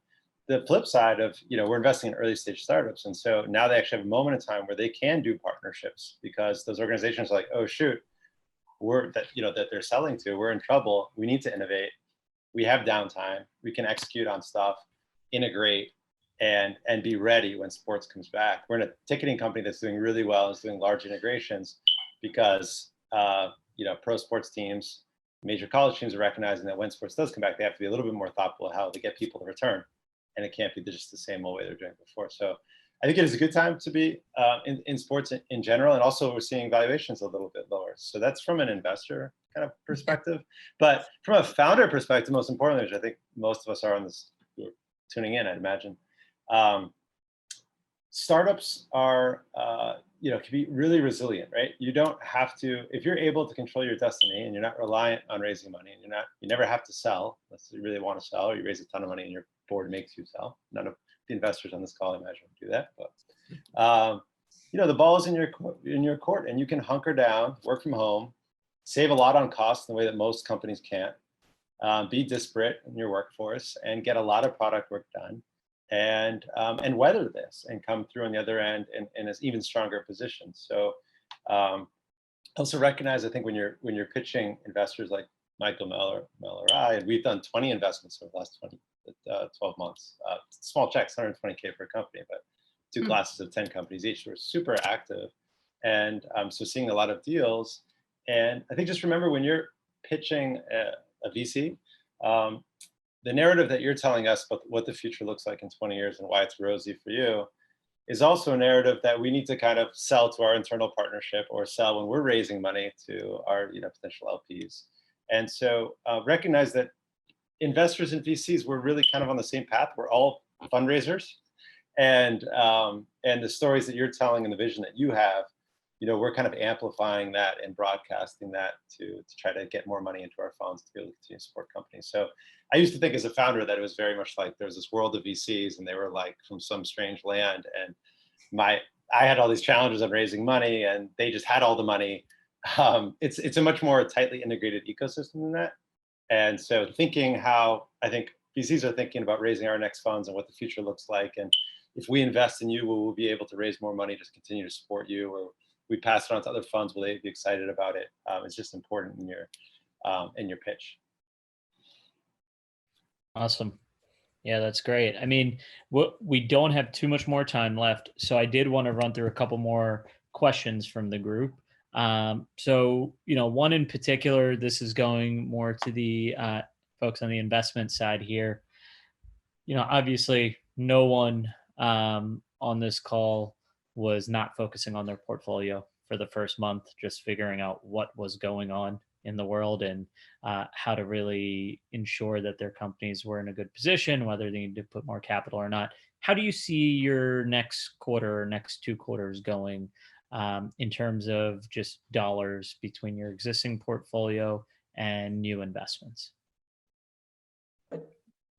Speaker 2: The flip side of, we're investing in early stage startups. And so now they actually have a moment in time where they can do partnerships because those organizations are like, oh shoot, that they're selling to, we're in trouble. We need to innovate. We have downtime. We can execute on stuff, integrate, and be ready when sports comes back. We're in a ticketing company that's doing really well, is doing large integrations because pro sports teams, major college teams are recognizing that when sports does come back, they have to be a little bit more thoughtful of how they get people to return, and it can't be just the same old way they're doing it before. So I think it is a good time to be in sports in general, and also we're seeing valuations a little bit lower. So that's from an investor kind of perspective, but from a founder perspective, most importantly, which I think most of us are on this tuning in, I'd imagine. Startups are, can be really resilient, right? You don't have to, if you're able to control your destiny and you're not reliant on raising money, and you never have to sell unless you really want to sell, or you raise a ton of money and your board makes you sell. None of the investors on this call, I imagine, would do that. But the ball is in your court, and you can hunker down, work from home, save a lot on costs in a way that most companies can't. Be disparate in your workforce and get a lot of product work done, and weather this and come through on the other end in an even stronger position. So also recognize, I think when you're pitching investors like Michael Mel or I, and we've done 20 investments over the last 12 months, small checks, 120K per company, but two classes of 10 companies each. We're super active, and so seeing a lot of deals. And I think just remember, when you're pitching a VC, the narrative that you're telling us about what the future looks like in 20 years and why it's rosy for you is also a narrative that we need to kind of sell to our internal partnership, or sell when we're raising money to our potential LPs. And so recognize that investors and VCs, we're really kind of on the same path. We're all fundraisers, and the stories that you're telling and the vision that you have, we're kind of amplifying that and broadcasting that to try to get more money into our funds to be able to continue to support companies. So I used to think as a founder that it was very much like there was this world of VCs, and they were like from some strange land, and I had all these challenges of raising money, and they just had all the money. It's a much more tightly integrated ecosystem than that. And so thinking how I think VCs are thinking about raising our next funds and what the future looks like, and if we invest in you, we will be able to raise more money to continue to support you, or we pass it on to other funds, will they be excited about it? It's just important in your pitch.
Speaker 1: Awesome. Yeah, that's great. I mean, we don't have too much more time left, so I did want to run through a couple more questions from the group. So, one in particular, this is going more to the folks on the investment side here. Obviously, no one on this call was not focusing on their portfolio for the first month, just figuring out what was going on in the world and how to really ensure that their companies were in a good position, whether they need to put more capital or not. How do you see your next quarter or next 2 quarters going in terms of just dollars between your existing portfolio and new investments?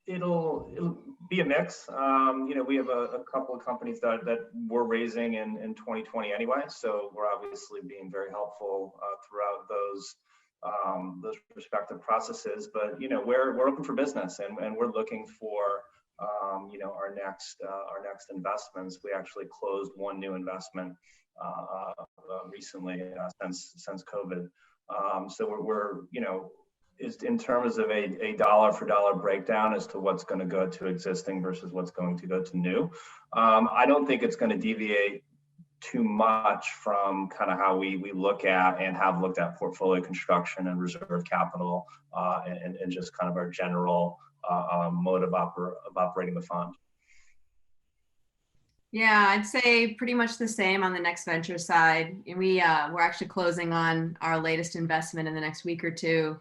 Speaker 4: It'll be a mix. We have a couple of companies that we're raising in 2020 anyway, so we're obviously being very helpful throughout those respective processes. But we're open for business, and we're looking for our next investments. We actually closed one new investment recently since COVID. So we're is in terms of a dollar for dollar breakdown as to what's going to go to existing versus what's going to go to new. I don't think it's going to deviate too much from kind of how we look at and have looked at portfolio construction and reserve capital and just kind of our general mode of operating the fund.
Speaker 5: Yeah, I'd say pretty much the same on the Next Venture side. We're actually closing on our latest investment in the next week or two.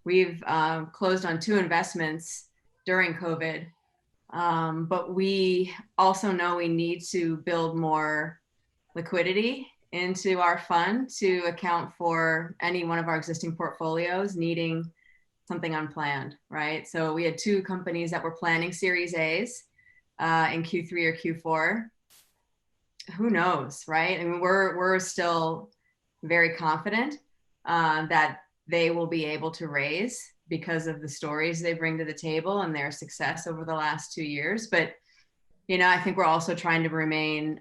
Speaker 5: We've closed on 2 investments during COVID, but we also know we need to build more liquidity into our fund to account for any one of our existing portfolios needing something unplanned, right? So we had 2 companies that were planning Series A's in Q3 or Q4. Who knows, right? I mean, we're still very confident that they will be able to raise because of the stories they bring to the table and their success over the last 2 years. But, I think we're also trying to remain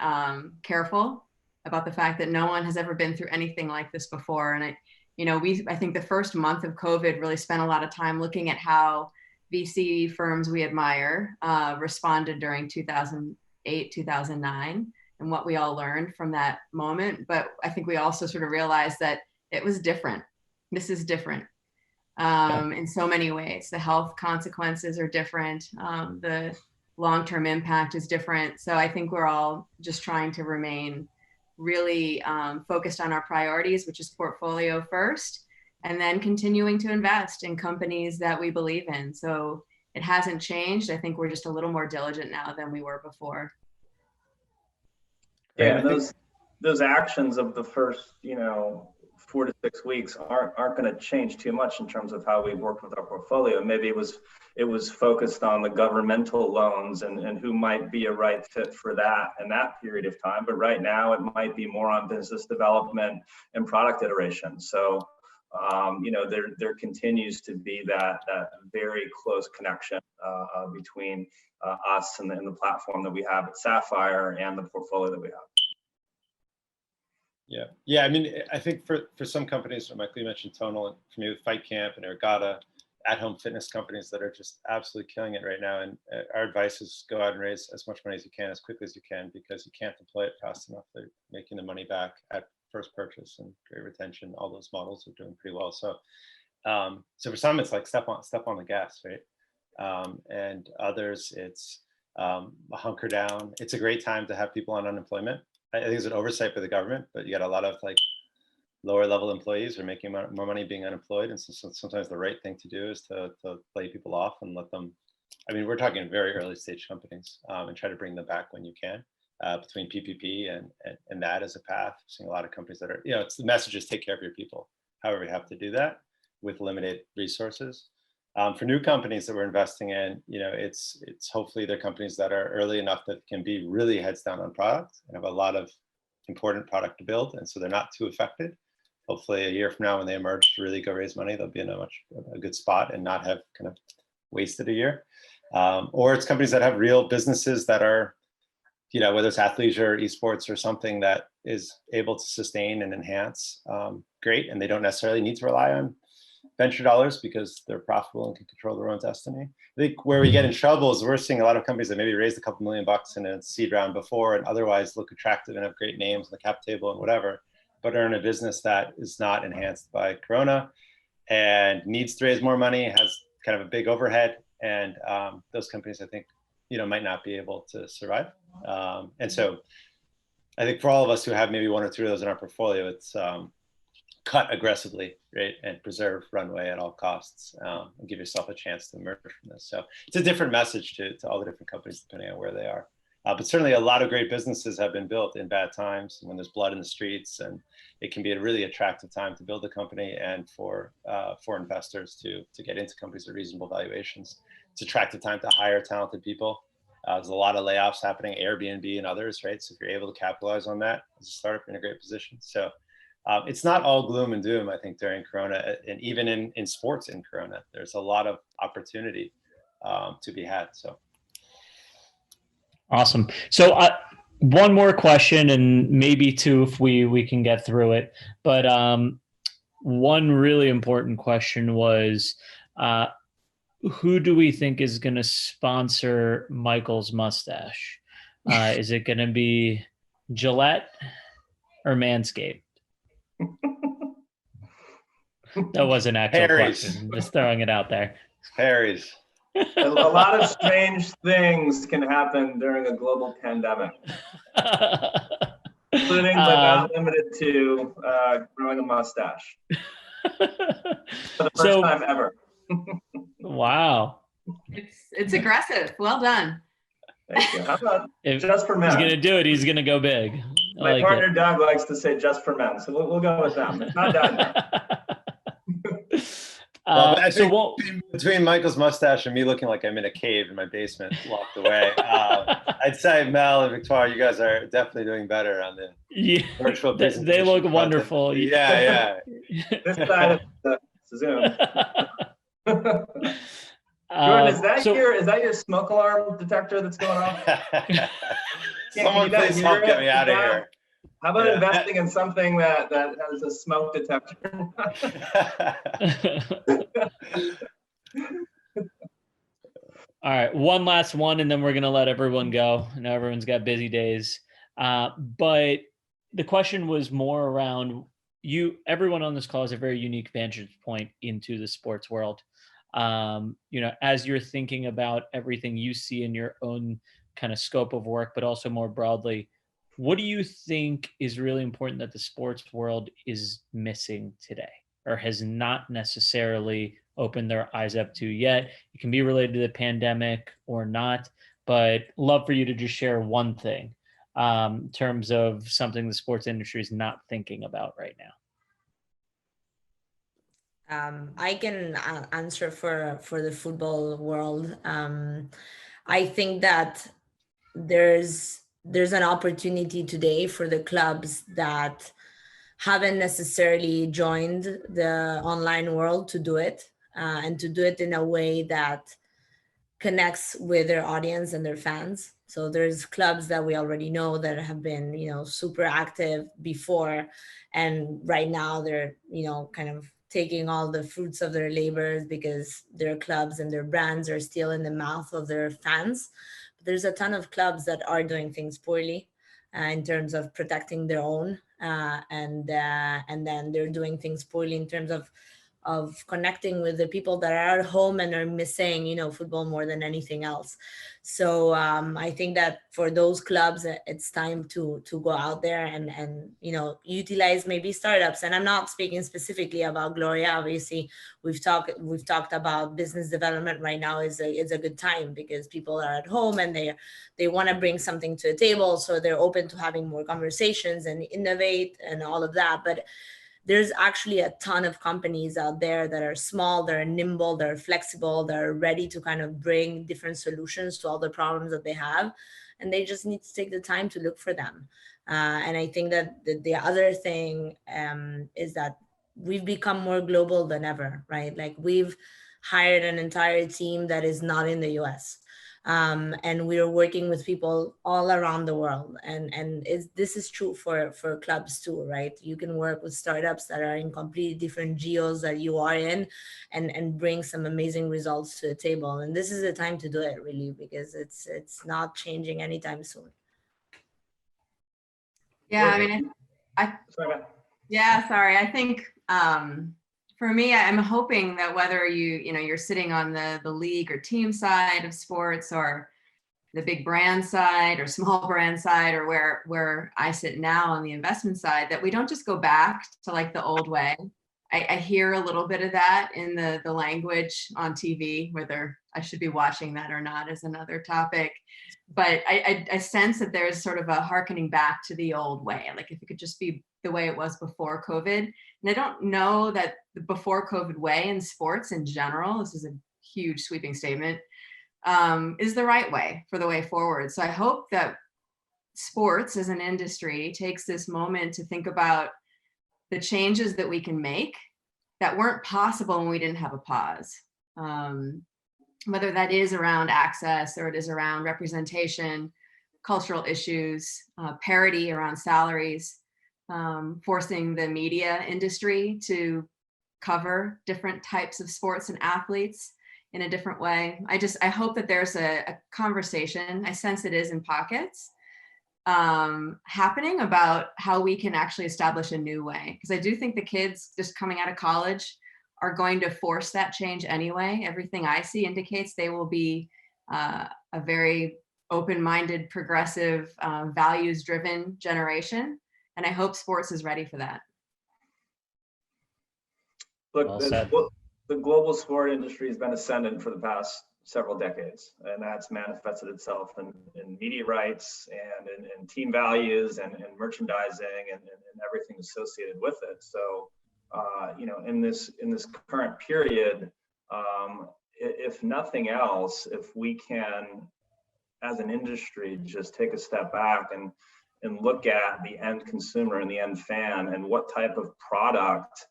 Speaker 5: careful about the fact that no one has ever been through anything like this before. And I think the first month of COVID really spent a lot of time looking at how VC firms we admire responded during 2008, 2009, and what we all learned from that moment. But I think we also sort of realized that it was different. This is different in so many ways. The health consequences are different. The long-term impact is different. So I think we're all just trying to remain really focused on our priorities, which is portfolio first, and then continuing to invest in companies that we believe in. So it hasn't changed. I think we're just a little more diligent now than we were before.
Speaker 4: Yeah, those actions of the first, 4 to 6 weeks aren't going to change too much in terms of how we worked with our portfolio. Maybe it was focused on the governmental loans and who might be a right fit for that in that period of time. But right now it might be more on business development and product iteration. So, there continues to be that very close connection between us and the platform that we have at Sapphire and the portfolio that we have.
Speaker 2: Yeah. I mean, I think for some companies, Michael, you mentioned Tonal, and for me with Fight Camp and Ergata, at-home fitness companies that are just absolutely killing it right now. And our advice is go out and raise as much money as you can, as quickly as you can, because you can't deploy it fast enough. They're making the money back at first purchase and great retention. All those models are doing pretty well. So, so for some, it's like step on the gas, right? And others, it's hunker down. It's a great time to have people on unemployment. I think it's an oversight by the government, but you got a lot of like lower level employees who are making more money being unemployed. And so sometimes the right thing to do is to lay people off and let them, I mean, we're talking very early stage companies and try to bring them back when you can between PPP and that as a path. I've seen a lot of companies that are, it's the message is take care of your people. However, you have to do that with limited resources. For new companies that we're investing in, it's hopefully they're companies that are early enough that can be really heads down on product and have a lot of important product to build, and so they're not too affected. Hopefully, a year from now, when they emerge to really go raise money, they'll be in a good spot and not have kind of wasted a year. Or it's companies that have real businesses that are, whether it's athleisure or esports or something that is able to sustain and enhance, great, and they don't necessarily need to rely on venture dollars because they're profitable and can control their own destiny. I think where we get in trouble is we're seeing a lot of companies that maybe raised a couple $1 million in a seed round before and otherwise look attractive and have great names on the cap table and whatever, but are in a business that is not enhanced by Corona and needs to raise more money, has kind of a big overhead, and those companies, I think, might not be able to survive. And so I think for all of us who have maybe 1 or 2 of those in our portfolio, it's cut aggressively, right, and preserve runway at all costs, and give yourself a chance to emerge from this. So it's a different message to all the different companies depending on where they are. But certainly a lot of great businesses have been built in bad times when there's blood in the streets, and it can be a really attractive time to build a company and for investors to get into companies at reasonable valuations. It's an attractive time to hire talented people. There's a lot of layoffs happening, Airbnb and others, right? So if you're able to capitalize on that as a startup, you're in a great position. So it's not all gloom and doom, I think, during Corona, and even in sports in Corona, there's a lot of opportunity to be had. So.
Speaker 1: Awesome. So one more question, and maybe 2 if we can get through it. But one really important question was, who do we think is going to sponsor Michael's mustache? Is it going to be Gillette or Manscaped? That was an actual question. Just throwing it out there.
Speaker 2: Harry's.
Speaker 4: A lot of strange things can happen during a global pandemic, including but not limited to growing a mustache for the first time ever.
Speaker 1: Wow.
Speaker 5: It's aggressive. Well done.
Speaker 4: Thank you. How about just for men?
Speaker 1: He's gonna do it. He's gonna go big.
Speaker 4: My partner Doug likes to say just for men, so we'll go with them. It's not done yet.
Speaker 2: Well, I think between Michael's mustache and me looking like I'm in a cave in my basement locked away, I'd say Mel and Victoire, you guys are definitely doing better on the
Speaker 1: Yeah,
Speaker 2: virtual
Speaker 1: they
Speaker 2: presentation
Speaker 1: look
Speaker 2: content.
Speaker 1: wonderful.
Speaker 2: Yeah,
Speaker 4: This side of the Zoom. Jordan, is that
Speaker 1: So
Speaker 4: your smoke alarm detector that's going off?
Speaker 2: yeah.
Speaker 4: Can
Speaker 2: Someone
Speaker 4: you not
Speaker 2: please
Speaker 4: hear
Speaker 2: help get
Speaker 4: it?
Speaker 2: me out of here.
Speaker 4: How about
Speaker 2: Yeah.
Speaker 4: investing in something that has a smoke detector?
Speaker 1: all right, one last one, and then we're gonna let everyone go. I know everyone's got busy days, but the question was more around you. Everyone on this call has a very unique vantage point into the sports world. As you're thinking about everything you see in your own kind of scope of work, but also more broadly, what do you think is really important that the sports world is missing today, or has not necessarily opened their eyes up to yet? It can be related to the pandemic or not, but love for you to just share one thing in terms of something the sports industry is not thinking about right now.
Speaker 3: I can answer for the football world. I think that there's an opportunity today for the clubs that haven't necessarily joined the online world to do it, and to do it in a way that connects with their audience and their fans. So there's clubs that we already know that have been, super active before, and right now they're, kind of taking all the fruits of their labors because their clubs and their brands are still in the mouth of their fans. But there's a ton of clubs that are doing things poorly in terms of protecting their own, and then they're doing things poorly in terms of connecting with the people that are at home and are missing, football more than anything else. So I think that for those clubs, it's time to go out there and utilize maybe startups. And I'm not speaking specifically about Gloria. Obviously, we've talked about business development right now is a good time because people are at home and they want to bring something to the table, so they're open to having more conversations and innovate and all of that. But there's actually a ton of companies out there that are small, that are nimble, that are flexible, that are ready to kind of bring different solutions to all the problems that they have. And they just need to take the time to look for them. And I think that the other thing is that we've become more global than ever, right? Like we've hired an entire team that is not in the US. And we're working with people all around the world, and this is true for clubs too, right? You can work with startups that are in completely different geos that you are in, and bring some amazing results to the table. And this is the time to do it, really, because it's not changing anytime soon.
Speaker 5: Yeah, I mean, sorry. I think for me, I'm hoping that whether you're sitting on the league or team side of sports, or the big brand side or small brand side, or where I sit now on the investment side, that we don't just go back to like the old way. I hear a little bit of that in the language on TV, whether I should be watching that or not is another topic. But I sense that there's sort of a hearkening back to the old way. Like if it could just be the way it was before COVID. And I don't know that the before COVID way in sports in general, this is a huge sweeping statement, is the right way for the way forward. So I hope that sports as an industry takes this moment to think about the changes that we can make that weren't possible when we didn't have a pause. Whether that is around access or it is around representation, cultural issues, parity around salaries, forcing the media industry to cover different types of sports and athletes in a different way. I hope that there's a conversation, I sense it is in pockets, happening about how we can actually establish a new way. Because I do think the kids just coming out of college are going to force that change anyway. Everything I see indicates they will be a very open-minded, progressive, values-driven generation. And I hope sports is ready for that.
Speaker 4: Look,
Speaker 1: Well
Speaker 4: the global sport industry has been ascendant for the past several decades, and that's manifested itself in media rights and in team values and merchandising and everything associated with it. So, in this current period, if nothing else, if we can, as an industry, just take a step back and and look at the end consumer and the end fan and what type of product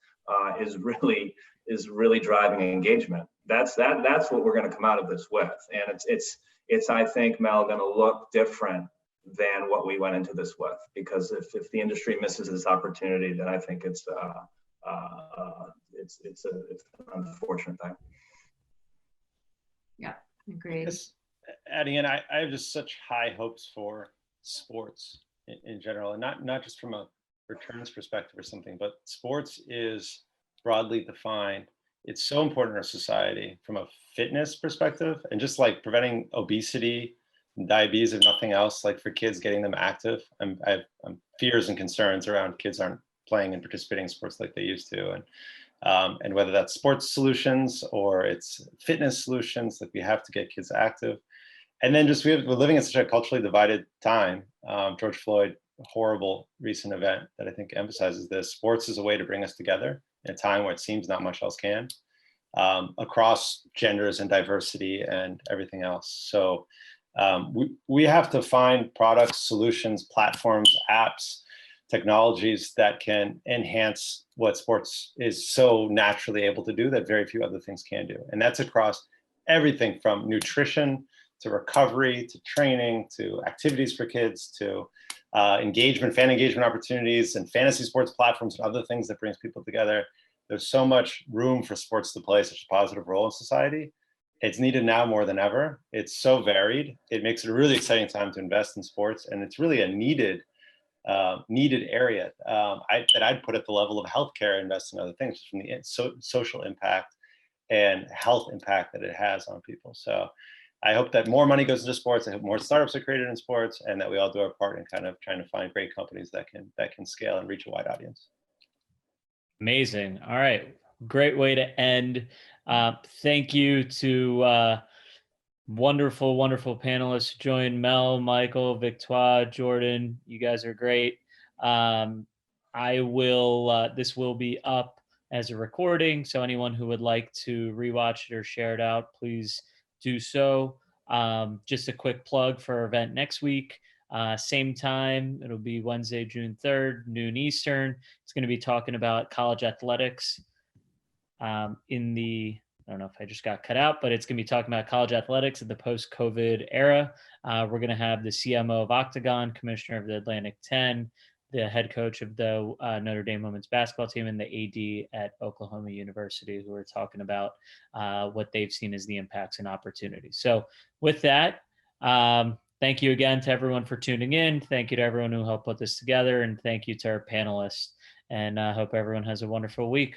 Speaker 4: is really driving engagement. That's what we're going to come out of this with, and it's I think, Mel, going to look different than what we went into this with, because if the industry misses this opportunity, then I think it's an unfortunate thing.
Speaker 5: Yeah, agreed.
Speaker 2: Just adding in, I have just such high hopes for sports in general, and not just from a returns perspective or something, but sports is broadly defined. It's so important in our society from a fitness perspective, and just like preventing obesity and diabetes, if nothing else, like for kids, getting them active. I have fears and concerns around kids aren't playing and participating in sports like they used to, and whether that's sports solutions or it's fitness solutions, like we have to get kids active. And then just we're living in such a culturally divided time. George Floyd, a horrible recent event that I think emphasizes this. Sports is a way to bring us together in a time where it seems not much else can, across genders and diversity and everything else. So we have to find products, solutions, platforms, apps, technologies that can enhance what sports is so naturally able to do that very few other things can do. And that's across everything from nutrition to recovery, to training, to activities for kids, to engagement, fan engagement opportunities, and fantasy sports platforms and other things that brings people together. There's so much room for sports to play such a positive role in society. It's needed now more than ever. It's so varied. It makes it a really exciting time to invest in sports, and it's really a needed area that I'd put at the level of healthcare, invest in other things from the social impact and health impact that it has on people. So I hope that more money goes into sports. I hope more startups are created in sports, and that we all do our part in kind of trying to find great companies that can scale and reach a wide audience.
Speaker 1: Amazing. All right. Great way to end. Thank you to wonderful, wonderful panelists who joined: Mel, Michael, Victoire, Jordan. You guys are great. This will be up as a recording, so anyone who would like to rewatch it or share it out, please do so. Just a quick plug for our event next week. Same time, it'll be Wednesday, June 3rd, noon Eastern. It's going to be talking about college athletics I don't know if I just got cut out, but it's going to be talking about college athletics in the post-COVID era. We're going to have the CMO of Octagon, commissioner of the Atlantic 10, the head coach of the Notre Dame women's basketball team, and the AD at Oklahoma University, who are talking about what they've seen as the impacts and opportunities. So with that, thank you again to everyone for tuning in. Thank you to everyone who helped put this together, and thank you to our panelists. And I hope everyone has a wonderful week.